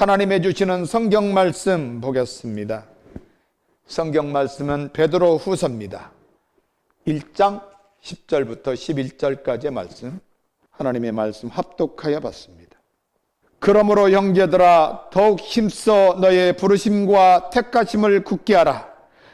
하나님의 주시는 성경 말씀 보겠습니다. 성경 말씀은 베드로 후서입니다. 1장 10절부터 11절까지의 말씀, 하나님의 말씀 합독하여 봤습니다. 그러므로 형제들아 더욱 힘써 너의 부르심과 택하심을 굳게 하라.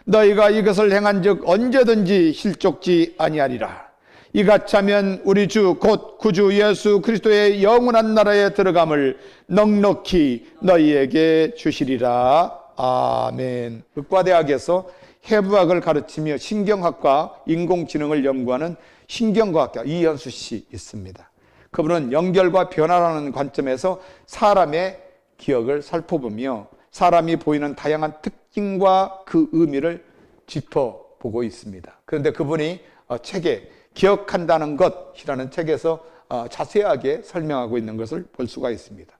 너희가 이것을 행한즉 언제든지 실족지 아니하리라. 이같이 하면 우리 주 곧 구주 예수 그리스도의 영원한 나라에 들어감을 넉넉히 너희에게 주시리라. 아멘. 의과대학에서 해부학을 가르치며 신경학과 인공지능을 연구하는 신경과학자 이현수 씨 있습니다. 그분은 연결과 변화라는 관점에서 사람의 기억을 살펴보며 사람이 보이는 다양한 특징과 그 의미를 짚어보고 있습니다. 그런데 그분이 책에 기억한다는 것이라는 책에서 자세하게 설명하고 있는 것을 볼 수가 있습니다.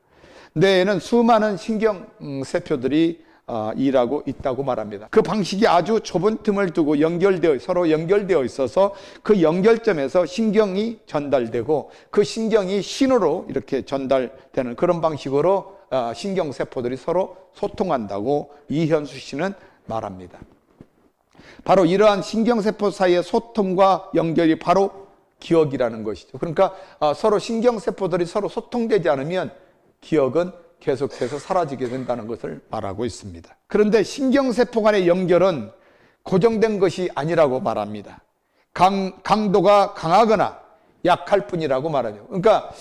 뇌에는 수많은 신경세포들이 일하고 있다고 말합니다. 그 방식이 아주 좁은 틈을 두고 서로 연결되어 있어서 그 연결점에서 신경이 전달되고 그 신경이 신호로 이렇게 전달되는 그런 방식으로 신경세포들이 서로 소통한다고 이현수 씨는 말합니다. 바로 이러한 신경세포 사이의 소통과 연결이 바로 기억이라는 것이죠. 그러니까 서로 신경세포들이 서로 소통되지 않으면 기억은 계속해서 사라지게 된다는 것을 말하고 있습니다. 그런데 신경세포 간의 연결은 고정된 것이 아니라고 말합니다. 강도가 강하거나 약할 뿐이라고 말하죠. 그러니까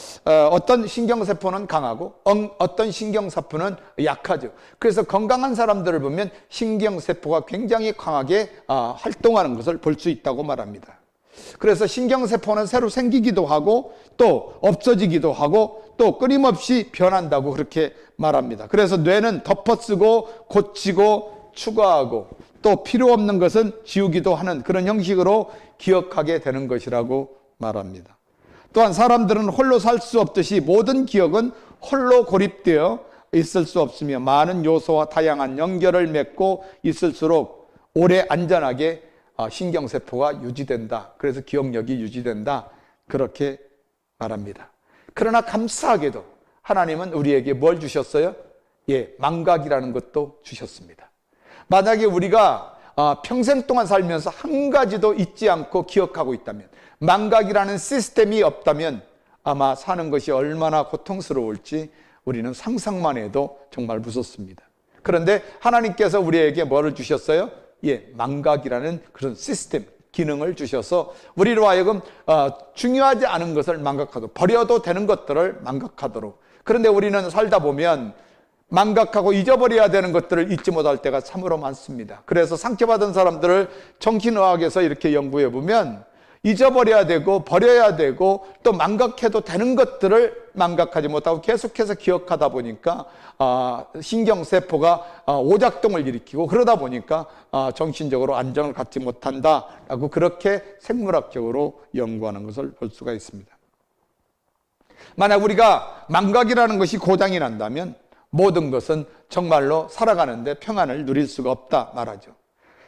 어떤 신경세포는 강하고 어떤 신경세포는 약하죠. 그래서 건강한 사람들을 보면 신경세포가 굉장히 강하게 활동하는 것을 볼 수 있다고 말합니다. 그래서 신경세포는 새로 생기기도 하고 또 없어지기도 하고 또 끊임없이 변한다고 그렇게 말합니다. 그래서 뇌는 덮어쓰고 고치고 추가하고 또 필요 없는 것은 지우기도 하는 그런 형식으로 기억하게 되는 것이라고 말합니다. 또한 사람들은 홀로 살 수 없듯이 모든 기억은 홀로 고립되어 있을 수 없으며 많은 요소와 다양한 연결을 맺고 있을수록 오래 안전하게 신경세포가 유지된다. 그래서 기억력이 유지된다. 그렇게 말합니다. 그러나 감사하게도 하나님은 우리에게 뭘 주셨어요? 망각이라는 것도 주셨습니다. 만약에 우리가 평생 동안 살면서 한 가지도 잊지 않고 기억하고 있다면, 망각이라는 시스템이 없다면 아마 사는 것이 얼마나 고통스러울지 우리는 상상만 해도 정말 무섭습니다. 그런데 하나님께서 우리에게 뭐를 주셨어요? 망각이라는 그런 시스템, 기능을 주셔서 우리로 하여금 중요하지 않은 것을 망각하도록, 버려도 되는 것들을 망각하도록. 그런데 우리는 살다 보면 망각하고 잊어버려야 되는 것들을 잊지 못할 때가 참으로 많습니다. 그래서 상처받은 사람들을 정신의학에서 이렇게 연구해 보면 잊어버려야 되고 버려야 되고 또 망각해도 되는 것들을 망각하지 못하고 계속해서 기억하다 보니까 신경세포가 오작동을 일으키고 그러다 보니까 정신적으로 안정을 갖지 못한다라고 그렇게 생물학적으로 연구하는 것을 볼 수가 있습니다. 만약 우리가 망각이라는 것이 고장이 난다면 모든 것은 정말로 살아가는데 평안을 누릴 수가 없다 말하죠.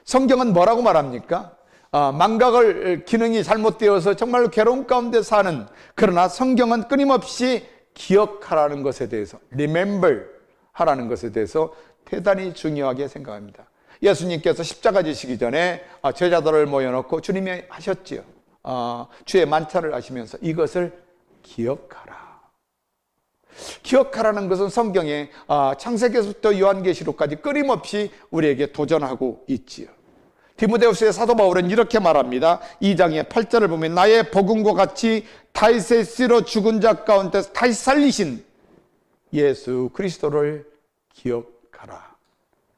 성경은 뭐라고 말합니까? 망각을 기능이 잘못되어서 정말로 괴로움 가운데 사는, 그러나 성경은 끊임없이 기억하라는 것에 대해서, remember 하라는 것에 대해서 대단히 중요하게 생각합니다. 예수님께서 십자가 지시기 전에 제자들을 모여놓고 주님이 하셨지요. 주의 만찬을 하시면서 이것을 기억하라. 기억하라는 것은 성경에 창세기에서부터 요한계시록까지 끊임없이 우리에게 도전하고 있지요. 디모데후서의 사도 바울은 이렇게 말합니다. 2장의 8절을 보면 나의 복음과 같이 다윗의 씨로 죽은 자 가운데서 다시 살리신 예수 그리스도를 기억하라.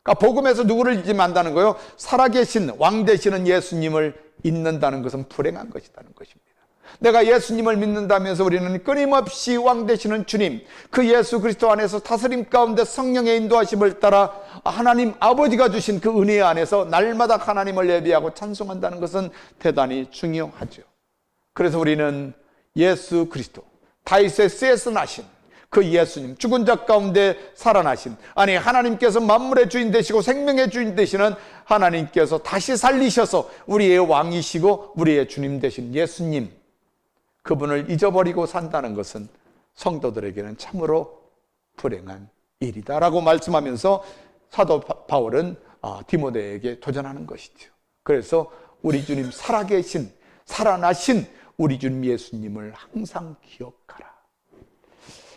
그러니까 복음에서 누구를 잊으면 안다는 거예요? 살아계신 왕 되시는 예수님을 잊는다는 것은 불행한 것이라는 것입니다. 내가 예수님을 믿는다면서 우리는 끊임없이 왕 되시는 주님, 그 예수 그리스도 안에서 다스림 가운데 성령의 인도하심을 따라 하나님 아버지가 주신 그 은혜 안에서 날마다 하나님을 예배하고 찬송한다는 것은 대단히 중요하죠. 그래서 우리는 예수 그리스도, 다윗의 씨에서 나신 그 예수님, 죽은 자 가운데 살아나신, 아니 하나님께서 만물의 주인 되시고 생명의 주인 되시는 하나님께서 다시 살리셔서 우리의 왕이시고 우리의 주님 되신 예수님, 그분을 잊어버리고 산다는 것은 성도들에게는 참으로 불행한 일이다라고 말씀하면서 사도 바울은 디모데에게 도전하는 것이죠. 그래서 우리 주님 살아계신, 살아나신 우리 주님 예수님을 항상 기억하라.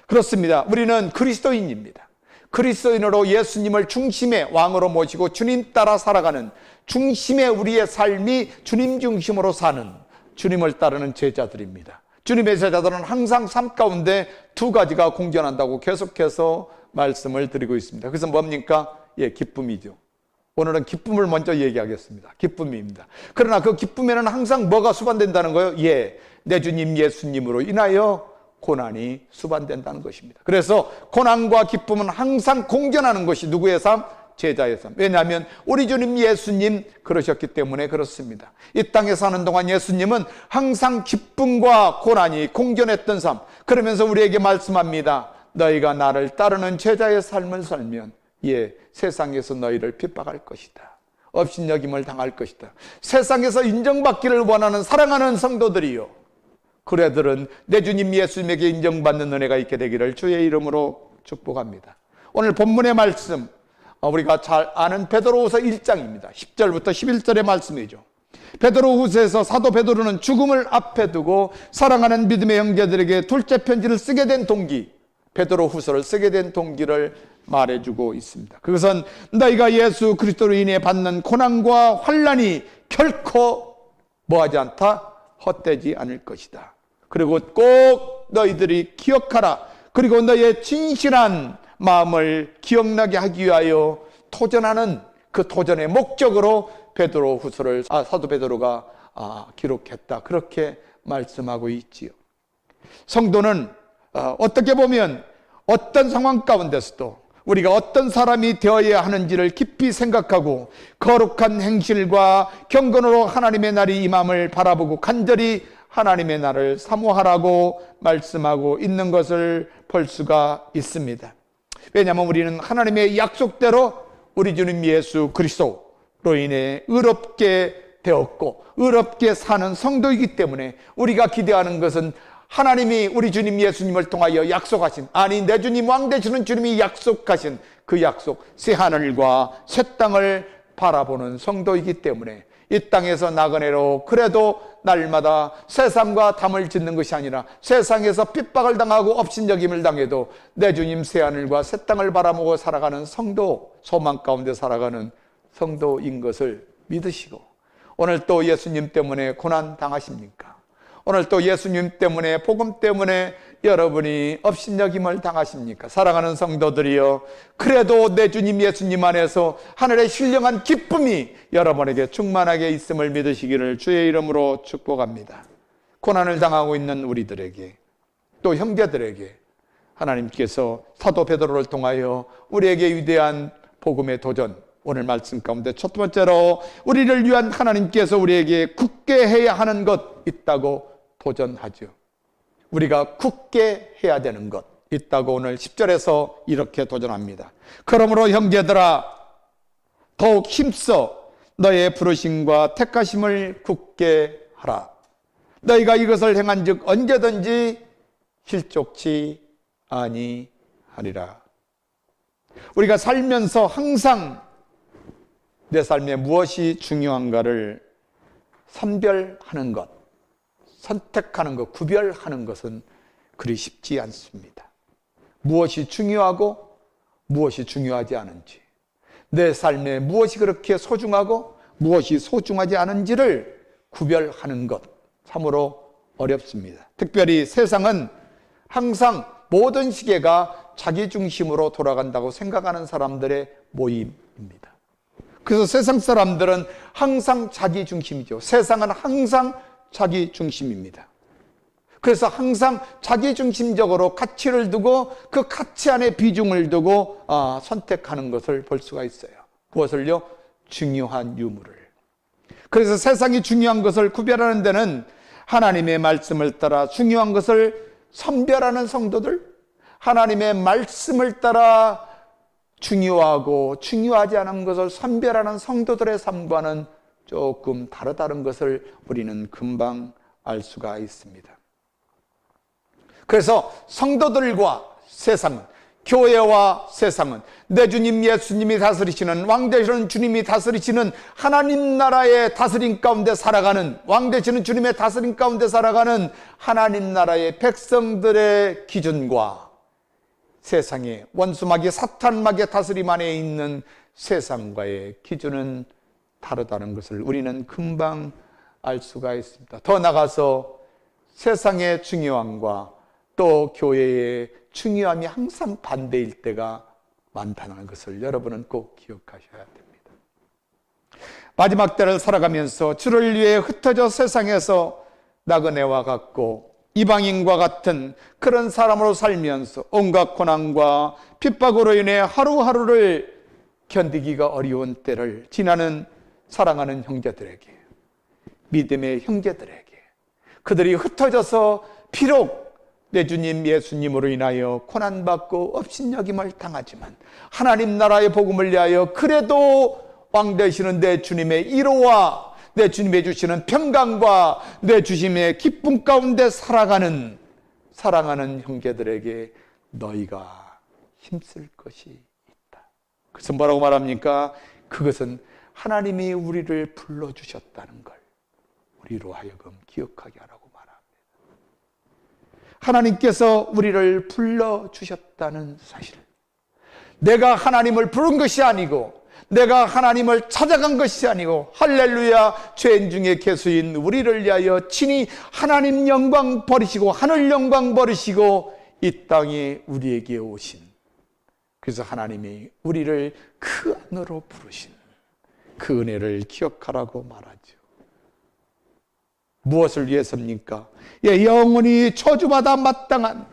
그렇습니다. 우리는 그리스도인입니다. 그리스도인으로 예수님을 중심의 왕으로 모시고 주님 따라 살아가는, 중심의 우리의 삶이 주님 중심으로 사는, 주님을 따르는 제자들입니다. 주님의 제자들은 항상 삶 가운데 두 가지가 공존한다고 계속해서 말씀을 드리고 있습니다. 그래서 뭡니까? 기쁨이죠. 오늘은 기쁨을 먼저 얘기하겠습니다. 기쁨입니다. 그러나 그 기쁨에는 항상 뭐가 수반된다는 거예요? 내 주님 예수님으로 인하여 고난이 수반된다는 것입니다. 그래서 고난과 기쁨은 항상 공존하는 것이 누구의 삶? 제자의 삶. 왜냐하면 우리 주님 예수님 그러셨기 때문에 그렇습니다. 이 땅에 사는 동안 예수님은 항상 기쁨과 고난이 공존했던 삶. 그러면서 우리에게 말씀합니다. 너희가 나를 따르는 제자의 삶을 살면 세상에서 너희를 핍박할 것이다. 업신여김을 당할 것이다. 세상에서 인정받기를 원하는 사랑하는 성도들이요, 그 애들은 내 주님 예수님에게 인정받는 은혜가 있게 되기를 주의 이름으로 축복합니다. 오늘 본문의 말씀, 우리가 잘 아는 베드로후서 1장입니다. 10절부터 11절의 말씀이죠. 베드로후서에서 사도 베드로는 죽음을 앞에 두고 사랑하는 믿음의 형제들에게 둘째 편지를 쓰게 된 동기, 베드로후서를 쓰게 된 동기를 말해주고 있습니다. 그것은 너희가 예수 그리스도로 인해 받는 고난과 환난이 결코 뭐하지 않다? 헛되지 않을 것이다. 그리고 꼭 너희들이 기억하라. 그리고 너희의 진실한 마음을 기억나게 하기 위하여 도전하는 그 도전의 목적으로 베드로후서를 사도 베드로가 기록했다. 그렇게 말씀하고 있지요. 성도는 어떻게 보면 어떤 상황 가운데서도 우리가 어떤 사람이 되어야 하는지를 깊이 생각하고 거룩한 행실과 경건으로 하나님의 날이 임함을 바라보고 간절히 하나님의 날을 사모하라고 말씀하고 있는 것을 볼 수가 있습니다. 왜냐하면 우리는 하나님의 약속대로 우리 주님 예수 그리스도로 인해 의롭게 되었고 의롭게 사는 성도이기 때문에 우리가 기대하는 것은 하나님이 우리 주님 예수님을 통하여 약속하신, 아니 내 주님 왕 되시는 주님이 약속하신 그 약속, 새 하늘과 새 땅을 바라보는 성도이기 때문에 이 땅에서 나그네로 그래도 날마다 세상과 담을 짓는 것이 아니라 세상에서 핍박을 당하고 업신여김을 당해도 내 주님 새 하늘과 새 땅을 바라보고 살아가는 성도, 소망 가운데 살아가는 성도인 것을 믿으시고, 오늘 또 예수님 때문에 고난 당하십니까? 오늘 또 예수님 때문에, 복음 때문에 여러분이 업신여김을 당하십니까? 사랑하는 성도들이여, 그래도 내 주님 예수님 안에서 하늘의 신령한 기쁨이 여러분에게 충만하게 있음을 믿으시기를 주의 이름으로 축복합니다. 고난을 당하고 있는 우리들에게, 또 형제들에게 하나님께서 사도 베드로를 통하여 우리에게 위대한 복음의 도전, 오늘 말씀 가운데 첫 번째로 우리를 위한 하나님께서 우리에게 굳게 해야 하는 것 있다고 도전하죠. 우리가 굳게 해야 되는 것 있다고 오늘 10절에서 이렇게 도전합니다. 그러므로 형제들아, 더욱 힘써 너의 부르심과 택하심을 굳게 하라. 너희가 이것을 행한 즉 언제든지 실족치 아니하리라. 우리가 살면서 항상 내 삶에 무엇이 중요한가를 선별하는 것, 선택하는 것, 구별하는 것은 그리 쉽지 않습니다. 무엇이 중요하고 무엇이 중요하지 않은지, 내 삶에 무엇이 그렇게 소중하고 무엇이 소중하지 않은지를 구별하는 것 참으로 어렵습니다. 특별히 세상은 항상 모든 시계가 자기 중심으로 돌아간다고 생각하는 사람들의 모임입니다. 그래서 세상 사람들은 항상 자기 중심이죠. 세상은 항상 자기 중심입니다. 그래서 항상 자기 중심적으로 가치를 두고 그 가치 안에 비중을 두고 선택하는 것을 볼 수가 있어요. 무엇을요? 중요한 유무를. 그래서 세상이 중요한 것을 구별하는 데는 하나님의 말씀을 따라 중요한 것을 선별하는 성도들, 하나님의 말씀을 따라 중요하고 중요하지 않은 것을 선별하는 성도들의 삶과는 조금 다르다는 것을 우리는 금방 알 수가 있습니다. 그래서 성도들과 세상은, 교회와 세상은 내 주님 예수님이 다스리시는, 왕 되시는 주님이 다스리시는 하나님 나라의 다스림 가운데 살아가는, 왕 되시는 주님의 다스림 가운데 살아가는 하나님 나라의 백성들의 기준과 세상의 원수마귀 사탄마귀의 다스림 안에 있는 세상과의 기준은 다르다는 것을 우리는 금방 알 수가 있습니다. 더 나아가서 세상의 중요함과 또 교회의 중요함이 항상 반대일 때가 많다는 것을 여러분은 꼭 기억하셔야 됩니다. 마지막 때를 살아가면서 주를 위해 흩어져 세상에서 나그네와 같고 이방인과 같은 그런 사람으로 살면서 온갖 고난과 핍박으로 인해 하루하루를 견디기가 어려운 때를 지나는 사랑하는 형제들에게, 믿음의 형제들에게, 그들이 흩어져서 비록 내 주님 예수님으로 인하여 고난받고 업신여김을 당하지만 하나님 나라의 복음을 위하여 그래도 왕 되시는 내 주님의 위로와 내 주님의 주시는 평강과 내 주님의 기쁨 가운데 살아가는 사랑하는 형제들에게 너희가 힘쓸 것이 있다. 그래서 뭐라고 말합니까? 그것은 하나님이 우리를 불러주셨다는 걸 우리로 하여금 기억하게 하라고 말합니다. 하나님께서 우리를 불러주셨다는 사실, 내가 하나님을 부른 것이 아니고 내가 하나님을 찾아간 것이 아니고 할렐루야, 죄인 중에 괴수인 우리를 위하여 친히 하나님 영광 버리시고 하늘 영광 버리시고 이 땅에 우리에게 오신, 그래서 하나님이 우리를 그 안으로 부르신 그 은혜를 기억하라고 말하죠. 무엇을 위해서입니까? 영원히 저주받아 마땅한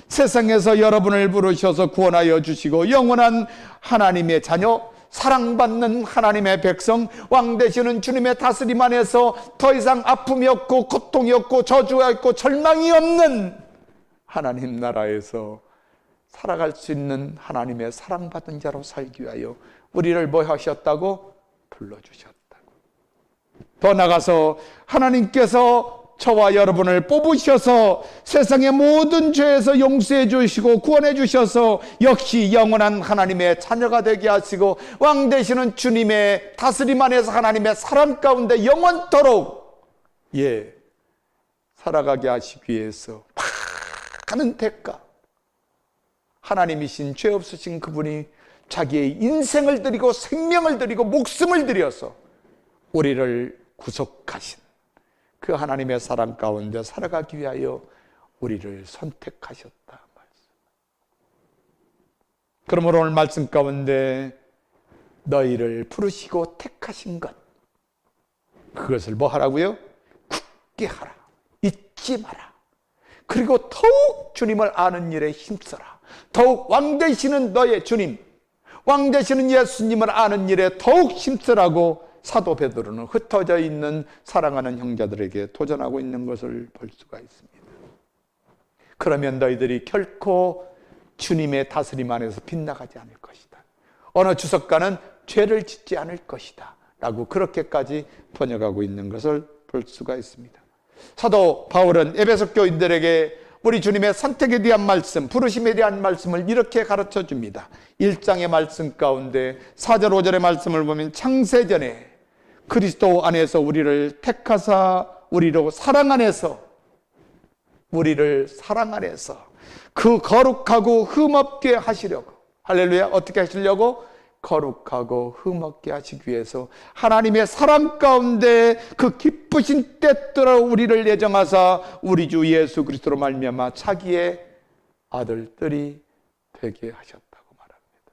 세상에서 여러분을 부르셔서 구원하여 주시고 영원한 하나님의 자녀, 사랑받는 하나님의 백성, 왕 되시는 주님의 다스림 안에서 더 이상 아픔이 없고 고통이 없고 저주가 없고 절망이 없는 하나님 나라에서 살아갈 수 있는 하나님의 사랑받은 자로 살기 위하여 우리를 뭐 하셨다고? 불러주셨다고. 더 나가서 하나님께서 저와 여러분을 뽑으셔서 세상의 모든 죄에서 용서해 주시고 구원해 주셔서 역시 영원한 하나님의 자녀가 되게 하시고 왕 되시는 주님의 다스림 안에서 하나님의 사랑 가운데 영원토록 살아가게 하시기 위해서 많은 대가, 하나님이신 죄 없으신 그분이 자기의 인생을 드리고 생명을 드리고 목숨을 들여서 우리를 구속하신 그 하나님의 사랑 가운데 살아가기 위하여 우리를 선택하셨다 말씀. 그러므로 오늘 말씀 가운데 너희를 부르시고 택하신 것, 그것을 뭐 하라고요? 굳게 하라, 잊지 마라. 그리고 더욱 주님을 아는 일에 힘써라. 더욱 왕 되시는 너의 주님, 왕 되시는 예수님을 아는 일에 더욱 힘쓰라고 사도 베드로는 흩어져 있는 사랑하는 형제들에게 도전하고 있는 것을 볼 수가 있습니다. 그러면 너희들이 결코 주님의 다스림 안에서 빗나가지 않을 것이다. 어느 주석가는 죄를 짓지 않을 것이다 라고 그렇게까지 번역하고 있는 것을 볼 수가 있습니다. 사도 바울은 에베소 교인들에게 우리 주님의 선택에 대한 말씀, 부르심에 대한 말씀을 이렇게 가르쳐 줍니다. 1장의 말씀 가운데 4절 5절의 말씀을 보면 창세전에 그리스도 안에서 우리를 택하사 우리로 사랑 안에서 그 거룩하고 흠없게 하시려고, 할렐루야, 어떻게 하시려고? 거룩하고 흠없게 하시기 위해서 하나님의 사랑 가운데 그 기쁘신 때때로 우리를 예정하사 우리 주 예수 그리스도로 말미암아 자기의 아들들이 되게 하셨다고 말합니다.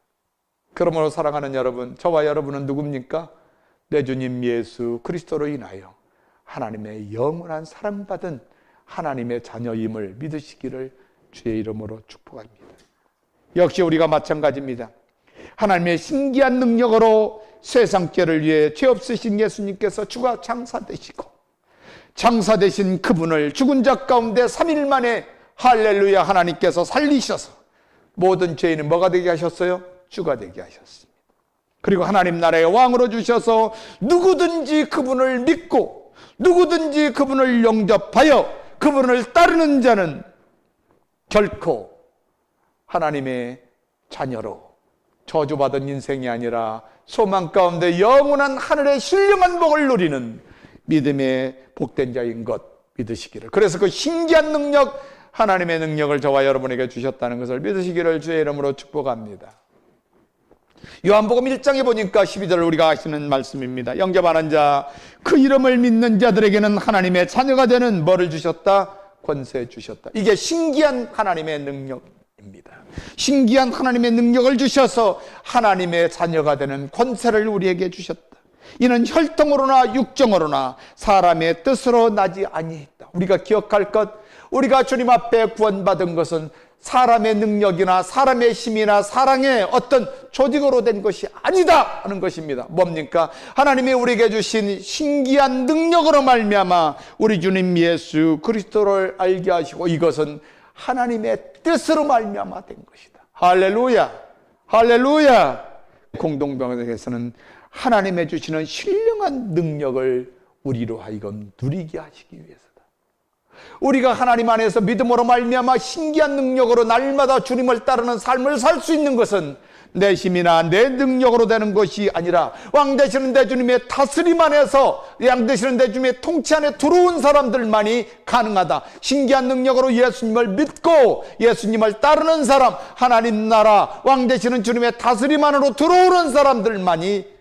그러므로 사랑하는 여러분, 저와 여러분은 누굽니까? 내 주님 예수 그리스도로 인하여 하나님의 영원한 사랑받은 하나님의 자녀임을 믿으시기를 주의 이름으로 축복합니다. 역시 우리가 마찬가지입니다. 하나님의 신기한 능력으로 세상 죄를 위해 죄 없으신 예수님께서 주가 장사되시고, 장사되신 그분을 죽은 자 가운데 3일 만에 할렐루야 하나님께서 살리셔서 모든 죄인은 뭐가 되게 하셨어요? 주가 되게 하셨습니다. 그리고 하나님 나라의 왕으로 주셔서 누구든지 그분을 믿고 누구든지 그분을 영접하여 그분을 따르는 자는 결코 하나님의 자녀로 저주받은 인생이 아니라 소망 가운데 영원한 하늘의 신령한 복을 누리는 믿음의 복된 자인 것 믿으시기를, 그래서 그 신기한 능력, 하나님의 능력을 저와 여러분에게 주셨다는 것을 믿으시기를 주의 이름으로 축복합니다. 요한복음 1장에 보니까 12절을 우리가 아시는 말씀입니다. 영접하는 자, 그 이름을 믿는 자들에게는 하나님의 자녀가 되는 뭐를 주셨다? 권세 주셨다. 이게 신기한 하나님의 능력입니다. 신기한 하나님의 능력을 주셔서 하나님의 자녀가 되는 권세를 우리에게 주셨다. 이는 혈통으로나 육정으로나 사람의 뜻으로 나지 아니했다. 우리가 기억할 것, 우리가 주님 앞에 구원받은 것은 사람의 능력이나 사람의 힘이나 사랑의 어떤 조직으로 된 것이 아니다 하는 것입니다. 뭡니까? 하나님이 우리에게 주신 신기한 능력으로 말미암아 우리 주님 예수 그리스도를 알게 하시고, 이것은 하나님의 뜻으로 말미암아 된 것이다. 할렐루야, 할렐루야. 공동병에서는 하나님의 주시는 신령한 능력을 우리로 하여금 누리게 하시기 위해서다. 우리가 하나님 안에서 믿음으로 말미암아 신기한 능력으로 날마다 주님을 따르는 삶을 살 수 있는 것은 내 힘이나 내 능력으로 되는 것이 아니라 왕 되시는 내 주님의 다스림 안에서, 왕 되시는 내 주님의 통치 안에 들어온 사람들만이 가능하다. 신기한 능력으로 예수님을 믿고 예수님을 따르는 사람, 하나님 나라 왕 되시는 주님의 다스림 안으로 들어오는 사람들만이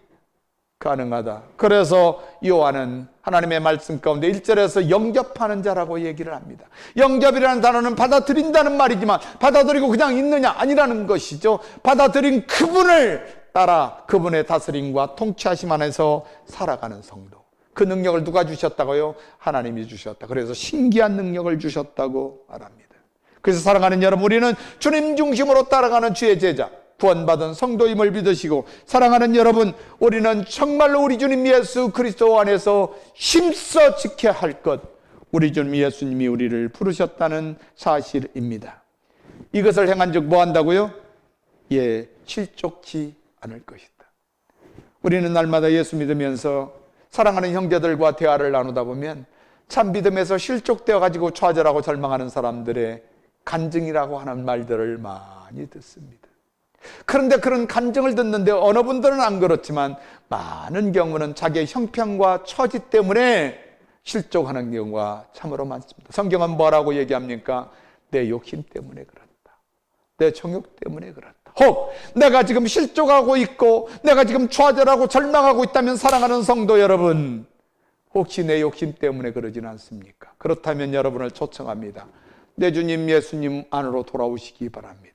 가능하다. 그래서 요한은 하나님의 말씀 가운데 1절에서 영접하는 자라고 얘기를 합니다. 영접이라는 단어는 받아들인다는 말이지만 받아들이고 그냥 있느냐 아니라는 것이죠. 받아들인 그분을 따라 그분의 다스림과 통치하심 안에서 살아가는 성도. 그 능력을 누가 주셨다고요? 하나님이 주셨다. 그래서 신기한 능력을 주셨다고 말합니다. 그래서 사랑하는 여러분, 우리는 주님 중심으로 따라가는 주의 제자, 구원받은 성도임을 믿으시고, 사랑하는 여러분, 우리는 정말로 우리 주님 예수 그리스도 안에서 힘써 지켜야 할 것, 우리 주님 예수님이 우리를 부르셨다는 사실입니다. 이것을 행한 즉 뭐 한다고요? 예, 실족치 않을 것이다. 우리는 날마다 예수 믿으면서 사랑하는 형제들과 대화를 나누다 보면 참 믿음에서 실족되어 가지고 좌절하고 절망하는 사람들의 간증이라고 하는 말들을 많이 듣습니다. 그런데 그런 간증을 듣는데 어느 분들은 안 그렇지만 많은 경우는 자기의 형편과 처지 때문에 실족하는 경우가 참으로 많습니다. 성경은 뭐라고 얘기합니까? 내 욕심 때문에 그렇다. 내 정욕 때문에 그렇다. 혹 내가 지금 실족하고 있고 내가 지금 좌절하고 절망하고 있다면, 사랑하는 성도 여러분, 혹시 내 욕심 때문에 그러지는 않습니까? 그렇다면 여러분을 초청합니다. 내 주님 예수님 안으로 돌아오시기 바랍니다.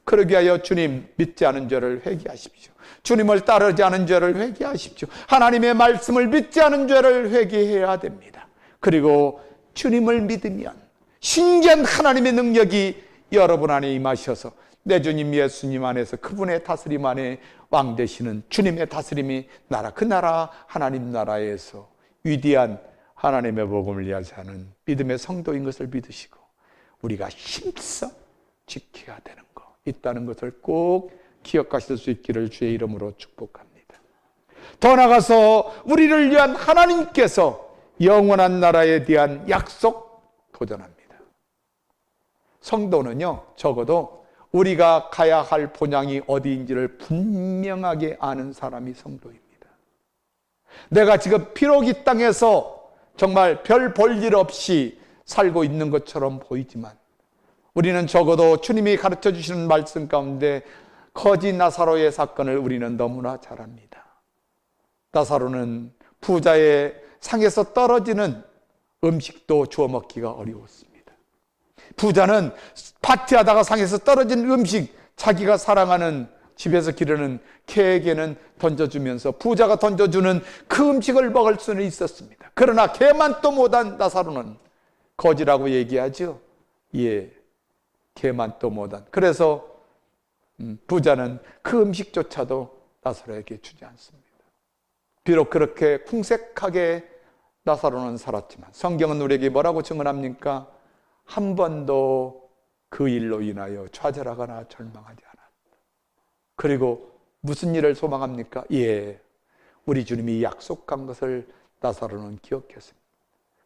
그러기 위하여 주님 믿지 않은 죄를 회개하십시오. 주님을 따르지 않은 죄를 회개하십시오. 하나님의 말씀을 믿지 않은 죄를 회개해야 됩니다. 그리고 주님을 믿으면 신기한 하나님의 능력이 여러분 안에 임하셔서 내 주님 예수님 안에서 그분의 다스림 안에 왕 되시는 주님의 다스림이 나라, 그 나라 하나님 나라에서 위대한 하나님의 복음을 위하여 하는 믿음의 성도인 것을 믿으시고 우리가 힘써 지켜야 되는 것 있다는 것을 꼭 기억하실 수 있기를 주의 이름으로 축복합니다. 더 나아가서 우리를 위한 하나님께서 영원한 나라에 대한 약속 도전합니다. 성도는요, 적어도 우리가 가야 할 본향이 어디인지를 분명하게 아는 사람이 성도입니다. 내가 지금 비록 이 땅에서 정말 별 볼 일 없이 살고 있는 것처럼 보이지만 우리는 적어도 주님이 가르쳐 주시는 말씀 가운데 거지 나사로의 사건을 우리는 너무나 잘 압니다. 나사로는 부자의 상에서 떨어지는 음식도 주워 먹기가 어려웠습니다. 부자는 파티하다가 상에서 떨어진 음식, 자기가 사랑하는 집에서 기르는 개에게는 던져주면서 부자가 던져주는 그 음식을 먹을 수는 있었습니다. 그러나 개만도 못한 나사로는 거지라고 얘기하죠. 예, 개만도 못한. 그래서 부자는 그 음식조차도 나사로에게 주지 않습니다. 비록 그렇게 궁색하게 나사로는 살았지만 성경은 우리에게 뭐라고 증언합니까? 한 번도 그 일로 인하여 좌절하거나 절망하지 않았다. 그리고 무슨 일을 소망합니까? 예, 우리 주님이 약속한 것을 나사로는 기억했습니다.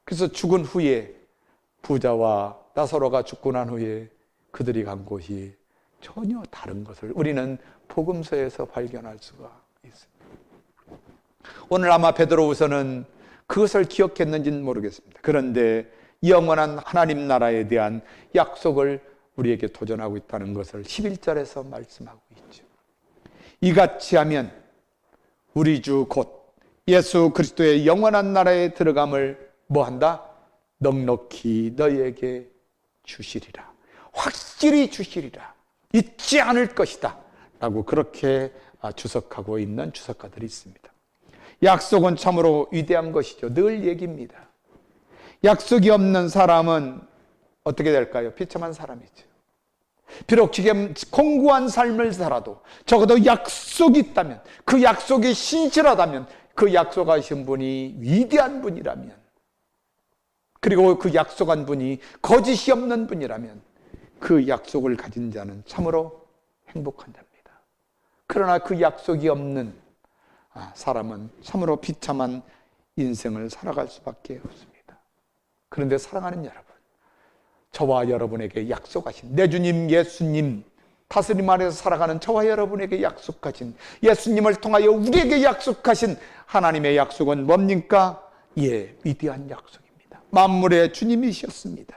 그래서 죽은 후에 부자와 나사로가 죽고 난 후에 그들이 간 곳이 전혀 다른 것을 우리는 복음서에서 발견할 수가 있습니다. 오늘 아마 베드로후서는 그것을 기억했는지는 모르겠습니다. 그런데 영원한 하나님 나라에 대한 약속을 우리에게 도전하고 있다는 것을 11절에서 말씀하고 있죠. 이같이 하면 우리 주 곧 예수 그리스도의 영원한 나라에 들어감을 뭐한다? 넉넉히 너희에게 주시리라. 확실히 주시리라. 잊지 않을 것이다 라고 그렇게 주석하고 있는 주석가들이 있습니다. 약속은 참으로 위대한 것이죠. 늘 얘기입니다. 약속이 없는 사람은 어떻게 될까요? 비참한 사람이죠. 비록 지금 공고한 삶을 살아도 적어도 약속이 있다면, 그 약속이 신실하다면, 그 약속하신 분이 위대한 분이라면, 그리고 그 약속한 분이 거짓이 없는 분이라면 그 약속을 가진 자는 참으로 행복한 자입니다. 그러나 그 약속이 없는 사람은 참으로 비참한 인생을 살아갈 수밖에 없습니다. 그런데 사랑하는 여러분, 저와 여러분에게 약속하신 내 주님 예수님, 다스림 아래서 살아가는 저와 여러분에게 약속하신, 예수님을 통하여 우리에게 약속하신 하나님의 약속은 뭡니까? 예, 위대한 약속입니다. 만물의 주님이셨습니다.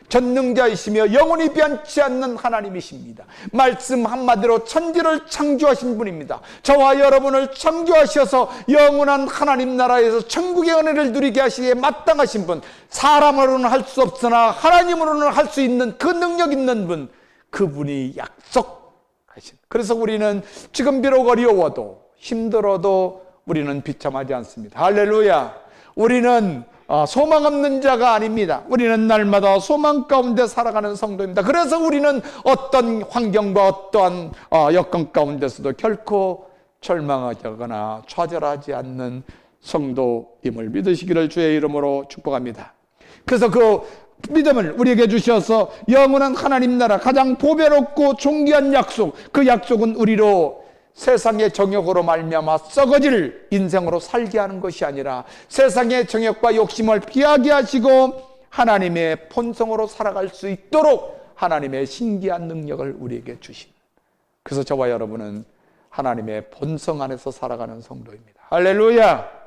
전능자이시며 영원히 변치 않는 하나님이십니다. 말씀 한마디로 천지를 창조하신 분입니다. 저와 여러분을 창조하셔서 영원한 하나님 나라에서 천국의 은혜를 누리게 하시기에 마땅하신 분, 사람으로는 할 수 없으나 하나님으로는 할 수 있는 그 능력 있는 분, 그분이 약속하신. 그래서 우리는 지금 비록 어려워도 힘들어도 우리는 비참하지 않습니다. 할렐루야. 우리는 소망 없는 자가 아닙니다. 우리는 날마다 소망 가운데 살아가는 성도입니다. 그래서 우리는 어떤 환경과 어떠한 여건 가운데서도 결코 절망하거나 좌절하지 않는 성도임을 믿으시기를 주의 이름으로 축복합니다. 그래서 그 믿음을 우리에게 주셔서 영원한 하나님 나라, 가장 보배롭고 존귀한 약속, 그 약속은 우리로 세상의 정욕으로 말미암아 썩어질 인생으로 살게 하는 것이 아니라 세상의 정욕과 욕심을 피하게 하시고 하나님의 본성으로 살아갈 수 있도록 하나님의 신기한 능력을 우리에게 주신, 그래서 저와 여러분은 하나님의 본성 안에서 살아가는 성도입니다. 할렐루야.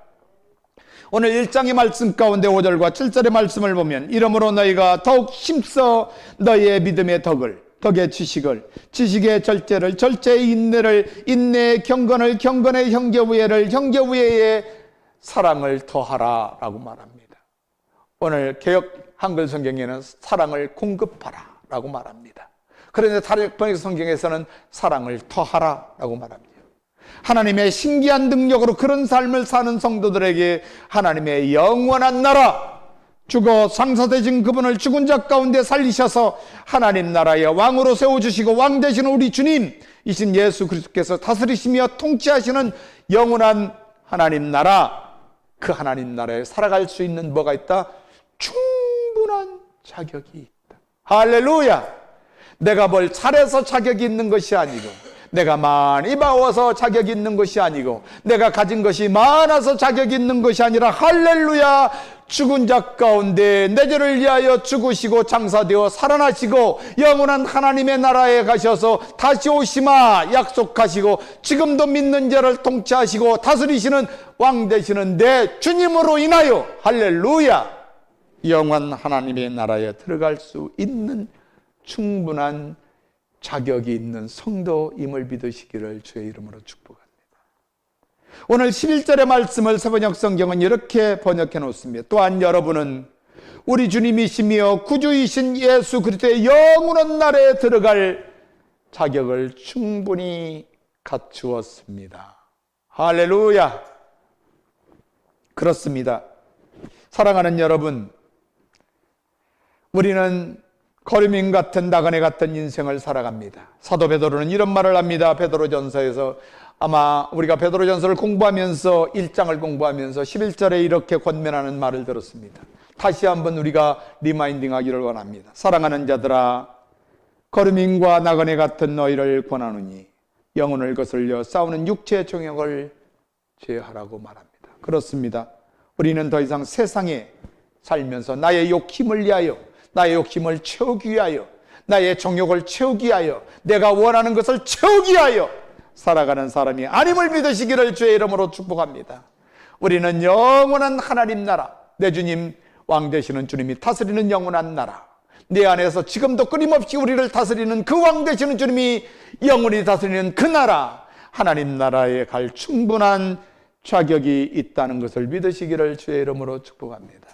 오늘 1장의 말씀 가운데 5절과 7절의 말씀을 보면, 이러므로 너희가 더욱 힘써 너희의 믿음의 덕의 지식을, 지식의 절제를, 절제의 인내를, 인내의 경건을, 경건의 형제우애를, 형제우애의 사랑을 더하라 라고 말합니다. 오늘 개역 한글 성경에는 사랑을 공급하라 라고 말합니다. 그런데 다른 번역 성경에서는 사랑을 더하라 라고 말합니다. 하나님의 신기한 능력으로 그런 삶을 사는 성도들에게 하나님의 영원한 나라, 죽어 상사되신 그분을 죽은 자 가운데 살리셔서 하나님 나라의 왕으로 세워주시고 왕 되시는 우리 주님이신 예수 그리스도께서 다스리시며 통치하시는 영원한 하나님 나라, 그 하나님 나라에 살아갈 수 있는 뭐가 있다? 충분한 자격이 있다. 할렐루야. 내가 뭘 잘해서 자격이 있는 것이 아니고, 내가 많이 배워서 자격이 있는 것이 아니고, 내가 가진 것이 많아서 자격이 있는 것이 아니라, 할렐루야, 죽은 자 가운데 내 죄를 위하여 죽으시고 장사되어 살아나시고 영원한 하나님의 나라에 가셔서 다시 오시마 약속하시고 지금도 믿는 자를 통치하시고 다스리시는 왕 되시는 내 주님으로 인하여 할렐루야, 영원한 하나님의 나라에 들어갈 수 있는 충분한 자격이 있는 성도임을 믿으시기를 주의 이름으로 축복합니다. 오늘 11절의 말씀을 세번역 성경은 이렇게 번역해 놓습니다. 또한 여러분은 우리 주님이시며 구주이신 예수 그리스도의 영원한 나라에 들어갈 자격을 충분히 갖추었습니다. 할렐루야! 그렇습니다. 사랑하는 여러분, 우리는 거류민 같은 나그네 같은 인생을 살아갑니다. 사도 베드로는 이런 말을 합니다. 베드로전서에서 아마 우리가 베드로전서를 공부하면서 1장을 공부하면서 11절에 이렇게 권면하는 말을 들었습니다. 다시 한번 우리가 리마인딩하기를 원합니다. 사랑하는 자들아, 거류민과 나그네 같은 너희를 권하노니 영혼을 거슬려 싸우는 육체의 종욕을 제하라고 말합니다. 그렇습니다. 우리는 더 이상 세상에 살면서 나의 욕심을 위하여, 나의 욕심을 채우기 위하여, 나의 정욕을 채우기 위하여, 내가 원하는 것을 채우기 위하여 살아가는 사람이 아님을 믿으시기를 주의 이름으로 축복합니다. 우리는 영원한 하나님 나라, 내 주님 왕 되시는 주님이 다스리는 영원한 나라, 내 안에서 지금도 끊임없이 우리를 다스리는 그 왕 되시는 주님이 영원히 다스리는 그 나라, 하나님 나라에 갈 충분한 자격이 있다는 것을 믿으시기를 주의 이름으로 축복합니다.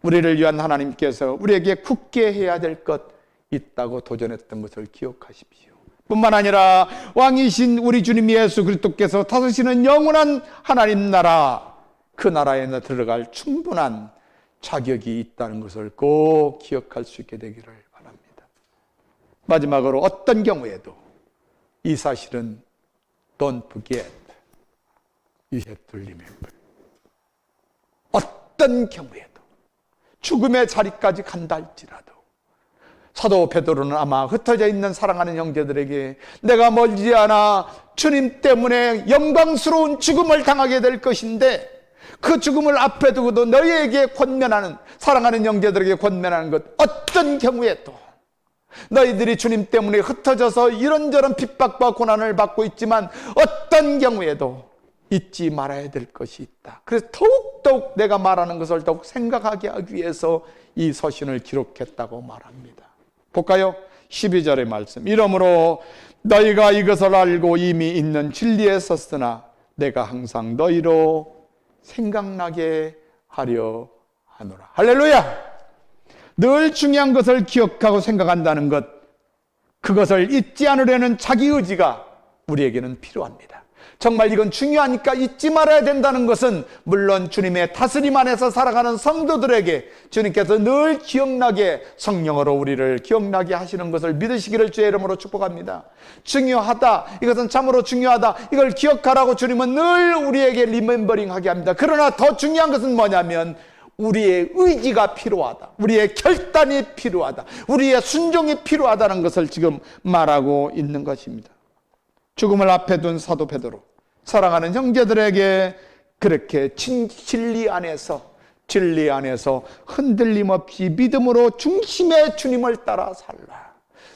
우리를 위한 하나님께서 우리에게 굳게 해야 될 것 있다고 도전했던 것을 기억하십시오. 뿐만 아니라 왕이신 우리 주님 예수 그리스도께서 다스리시는 영원한 하나님 나라, 그 나라에 들어갈 충분한 자격이 있다는 것을 꼭 기억할 수 있게 되기를 바랍니다. 마지막으로 어떤 경우에도 이 사실은 don't forget, you have to remember. 어떤 경우에도 죽음의 자리까지 간다 할지라도 사도 베드로는 아마 흩어져 있는 사랑하는 형제들에게 내가 멀지 않아 주님 때문에 영광스러운 죽음을 당하게 될 것인데 그 죽음을 앞에 두고도 너희에게 권면하는, 사랑하는 형제들에게 권면하는 것, 어떤 경우에도 너희들이 주님 때문에 흩어져서 이런저런 핍박과 고난을 받고 있지만 어떤 경우에도 잊지 말아야 될 것이 있다. 그래서 더욱더욱 내가 말하는 것을 더욱 생각하게 하기 위해서 이 서신을 기록했다고 말합니다. 볼까요? 12절의 말씀. 이러므로 너희가 이것을 알고 이미 있는 진리에 섰으나 내가 항상 너희로 생각나게 하려 하노라. 할렐루야! 늘 중요한 것을 기억하고 생각한다는 것, 그것을 잊지 않으려는 자기 의지가 우리에게는 필요합니다. 정말 이건 중요하니까 잊지 말아야 된다는 것은 물론 주님의 다스림 안에서 살아가는 성도들에게 주님께서 늘 기억나게, 성령으로 우리를 기억나게 하시는 것을 믿으시기를 주의 이름으로 축복합니다. 중요하다, 이것은 참으로 중요하다, 이걸 기억하라고 주님은 늘 우리에게 리멤버링 하게 합니다. 그러나 더 중요한 것은 뭐냐면 우리의 의지가 필요하다, 우리의 결단이 필요하다, 우리의 순종이 필요하다는 것을 지금 말하고 있는 것입니다. 죽음을 앞에 둔 사도 베드로, 사랑하는 형제들에게 그렇게 진리 안에서 흔들림 없이 믿음으로 중심의 주님을 따라 살라,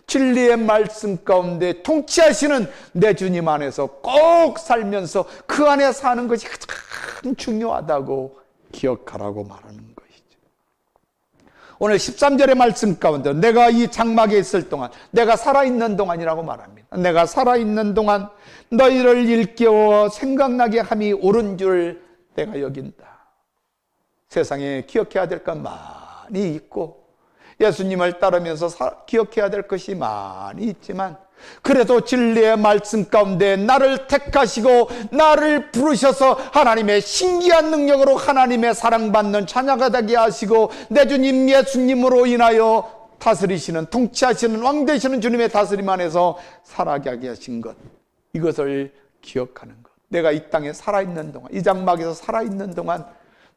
진리의 말씀 가운데 통치하시는 내 주님 안에서 꼭 살면서 그 안에 사는 것이 가장 중요하다고 기억하라고 말하는 것이죠. 오늘 13절의 말씀 가운데 내가 이 장막에 있을 동안, 내가 살아있는 동안이라고 말합니다. 내가 살아있는 동안 너희를 일깨워 생각나게 함이 옳은 줄 내가 여긴다. 세상에 기억해야 될 건 많이 있고 예수님을 따르면서 기억해야 될 것이 많이 있지만 그래도 진리의 말씀 가운데 나를 택하시고 나를 부르셔서 하나님의 신기한 능력으로 하나님의 사랑받는 자녀가 되게 하시고 내 주님 예수님으로 인하여 다스리시는, 통치하시는 왕 되시는 주님의 다스림 안에서 살아가게 하신 것, 이것을 기억하는 것. 내가 이 땅에 살아있는 동안, 이 장막에서 살아있는 동안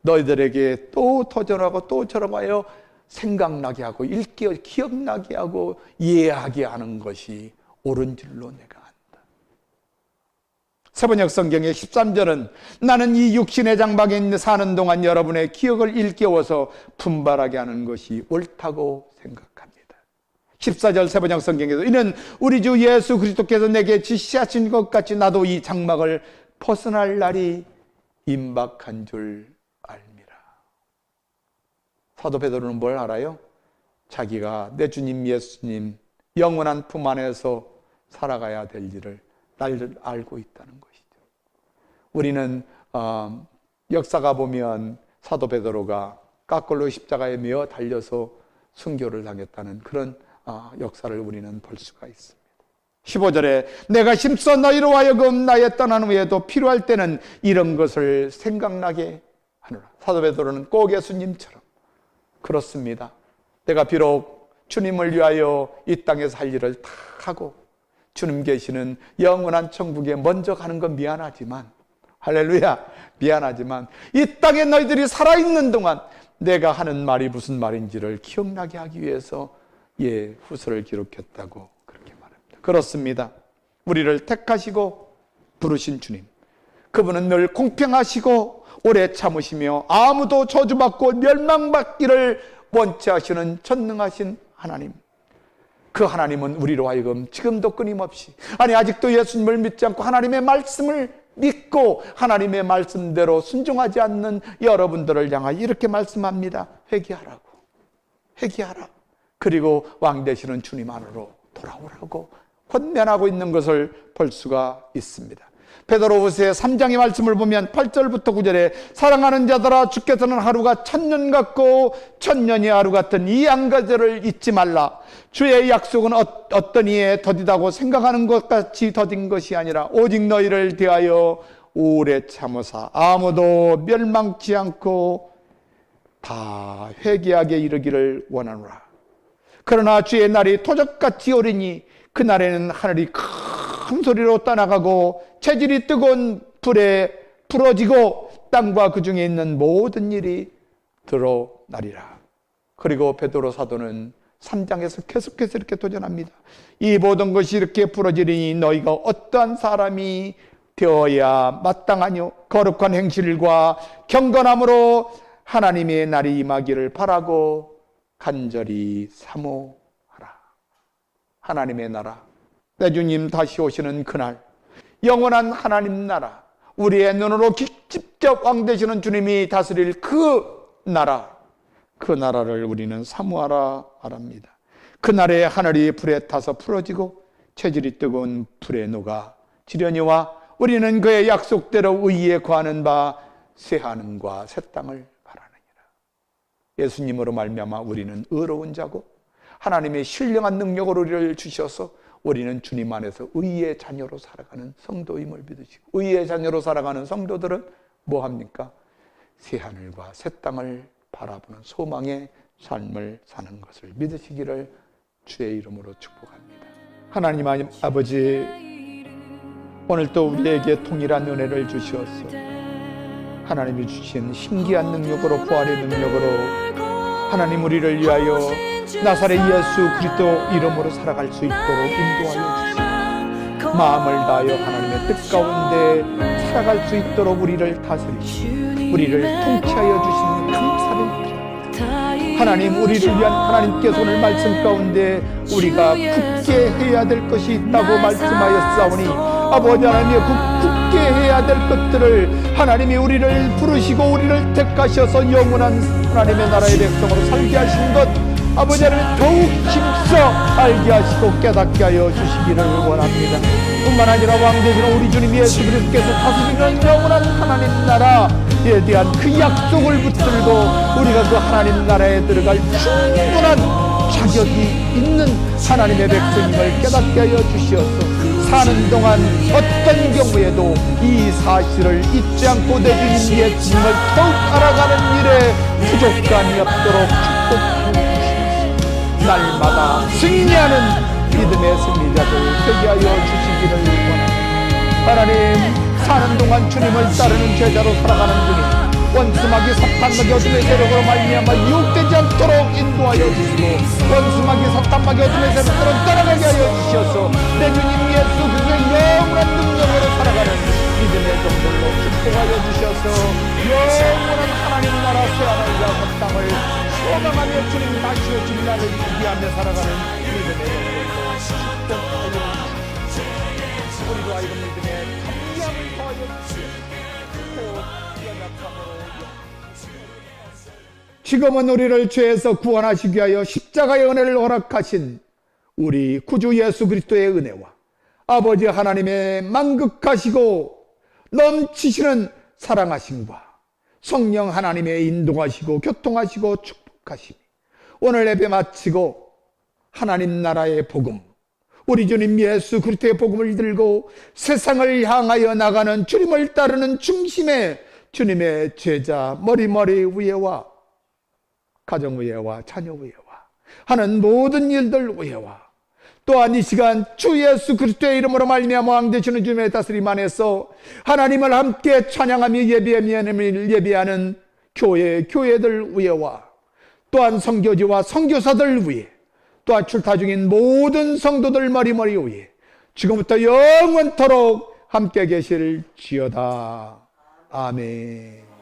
너희들에게 또 도전하고 또 저러가요 생각나게 하고 일깨워 기억나게 하고 이해하게 하는 것이 옳은 줄로 내가 안다. 세번역 성경의 13절은 나는 이 육신의 장막에 사는 동안 여러분의 기억을 일깨워서 분발하게 하는 것이 옳다고 생각합니다. 14절 세번역 성경에도 이는 우리 주 예수 그리스도께서 내게 지시하신 것 같이 나도 이 장막을 벗어날 날이 임박한 줄 알미라. 사도 베드로는 뭘 알아요? 자기가 내 주님 예수님 영원한 품 안에서 살아가야 될 일을 날 알고 있다는 것이죠. 우리는 역사가 보면 사도 베드로가 깎걸로 십자가에 매어 달려서 순교를 당했다는 그런 역사를 우리는 볼 수가 있습니다. 15절에 내가 힘써 너희로 하여금 나의 떠난 후에도 필요할 때는 이런 것을 생각나게 하노라. 사도 베드로는 꼭 예수님처럼 그렇습니다. 내가 비록 주님을 위하여 이 땅에서 할 일을 다 하고 주님 계시는 영원한 천국에 먼저 가는 건 미안하지만, 할렐루야, 미안하지만 이 땅에 너희들이 살아있는 동안 내가 하는 말이 무슨 말인지를 기억나게 하기 위해서 후서를 기록했다고 그렇게 말합니다. 그렇습니다. 우리를 택하시고 부르신 주님, 그분은 늘 공평하시고 오래 참으시며 아무도 저주받고 멸망받기를 원치 하시는 전능하신 하나님, 그 하나님은 우리로 하여금 지금도 끊임없이, 아직도 예수님을 믿지 않고 하나님의 말씀을 믿고 하나님의 말씀대로 순종하지 않는 여러분들을 향하여 이렇게 말씀합니다. 회개하라고, 회개하라. 그리고 왕 되시는 주님 안으로 돌아오라고 권면하고 있는 것을 볼 수가 있습니다. 베드로후서 3장의 말씀을 보면 8절부터 9절에 사랑하는 자들아, 주께서는 하루가 1000년 같고 1000년이 하루 같은 이 한 가지를 잊지 말라. 주의 약속은 어떤 이에 더디다고 생각하는 것 같이 더딘 것이 아니라 오직 너희를 대하여 오래 참으사 아무도 멸망치 않고 다 회개하게 이르기를 원하노라. 그러나 주의 날이 토적같이 오리니 그날에는 하늘이 큰 소리로 떠나가고 체질이 뜨거운 불에 부러지고 땅과 그 중에 있는 모든 일이 드러나리라. 그리고 베드로 사도는 3장에서 계속해서 이렇게 도전합니다. 이 모든 것이 이렇게 부러지리니 너희가 어떠한 사람이 되어야 마땅하뇨. 거룩한 행실과 경건함으로 하나님의 날이 임하기를 바라고 간절히 사모하라. 하나님의 나라, 내 주님 다시 오시는 그날, 영원한 하나님 나라, 우리의 눈으로 직접 왕 되시는 주님이 다스릴 그 나라, 그 나라를 우리는 사모하라 말합니다. 그날에 하늘이 불에 타서 풀어지고 체질이 뜨거운 불에 녹아 지려니와 우리는 그의 약속대로 의에 거하는 바 새 하늘과 새 땅을 바라느니라. 예수님으로 말미암아 우리는 의로운 자고 하나님의 신령한 능력으로 우리를 주셔서 우리는 주님 안에서 의의 자녀로 살아가는 성도임을 믿으시고, 의의 자녀로 살아가는 성도들은 뭐합니까? 새 하늘과 새 땅을 바라보는 소망의 삶을 사는 것을 믿으시기를 주의 이름으로 축복합니다. 하나님 아버지, 오늘 또 우리에게 동일한 은혜를 주시옵소서. 하나님이 주신 신기한 능력으로, 부활의 능력으로 하나님 우리를 위하여 나사렛 예수 그리스도 이름으로 살아갈 수 있도록 인도하여 주시고, 마음을 다하여 하나님의 뜻 가운데 살아갈 수 있도록 우리를 다스리시고 우리를 통치하여 주시니 감사를 드립니다. 하나님, 우리를 위한 하나님께서 오늘 말씀 가운데 우리가 굳게 해야 될 것이 있다고 말씀하였사오니 아버지 하나님, 굳게 해야 될 것들을 하나님이 우리를 부르시고 우리를 택하셔서 영원한 하나님의 나라의 백성으로 살게 하신 것, 아버지 하나님 더욱 힘써 알게 하시고 깨닫게 하여 주시기를 원합니다. 뿐만 아니라 왕 되시는 우리 주님 예수 그리스도께서 다스리는 영원한 하나님 나라에 대한 그 약속을 붙들고 우리가 그 하나님 나라에 들어갈 충분한 자격이 있는 하나님의 백성임을 깨닫게 하여 주시옵소서. 사는 동안 어떤 경우에도 이 사실을 잊지 않고 내 주님 예수님을 더욱 알아가는 일에 부족함이 없도록 축복해 주시옵소서. 날마다 승리하는 믿음의 승리자들 되게 하여 주시기를 원합니다. 하나님, 사는 동안 주님을 따르는 제자로 살아가는 분이 원수마귀 사탄마귀 어둠의 세력으로 말미암아 유혹되지 않도록 인도하여 주시고, 원수마귀 사탄마귀 어둠의 세력으로 따라가게 하여 주셔서 내 주님 예수 그리스도의 영원한 능력으로 살아가는 믿음의 정들로 축복하여 주셔서 영원한 하나님 나라 새하늘과 그 땅을 소망하며 주님 다시 오신 날을 기대하며 살아가는 믿음의 정들로 축복하여 주시옵소서. 우리도 하여금 믿음의 감격을 더하여 주시옵소서. 연약함으로 지금은 우리를 죄에서 구원하시기 위하여 십자가의 은혜를 허락하신 우리 구주 예수 그리스도의 은혜와 아버지 하나님의 만극하시고 넘치시는 사랑하심과 성령 하나님의 인도하시고 교통하시고 축복하심이 오늘 예배 마치고 하나님 나라의 복음, 우리 주님 예수 그리스도의 복음을 들고 세상을 향하여 나가는 주님을 따르는 중심의 주님의 제자 머리 위에와 가정 위에와 자녀 위에와 하는 모든 일들 위에와 또한 이 시간 주 예수 그리스도의 이름으로 말미암아 왕 되시는 주님의 다스림 안에서 하나님을 함께 찬양하며 예배하는 교회들 위에와 또한 선교지와 선교사들 위에 또한 출타 중인 모든 성도들 머리 위에 지금부터 영원토록 함께 계실지어다. 아멘.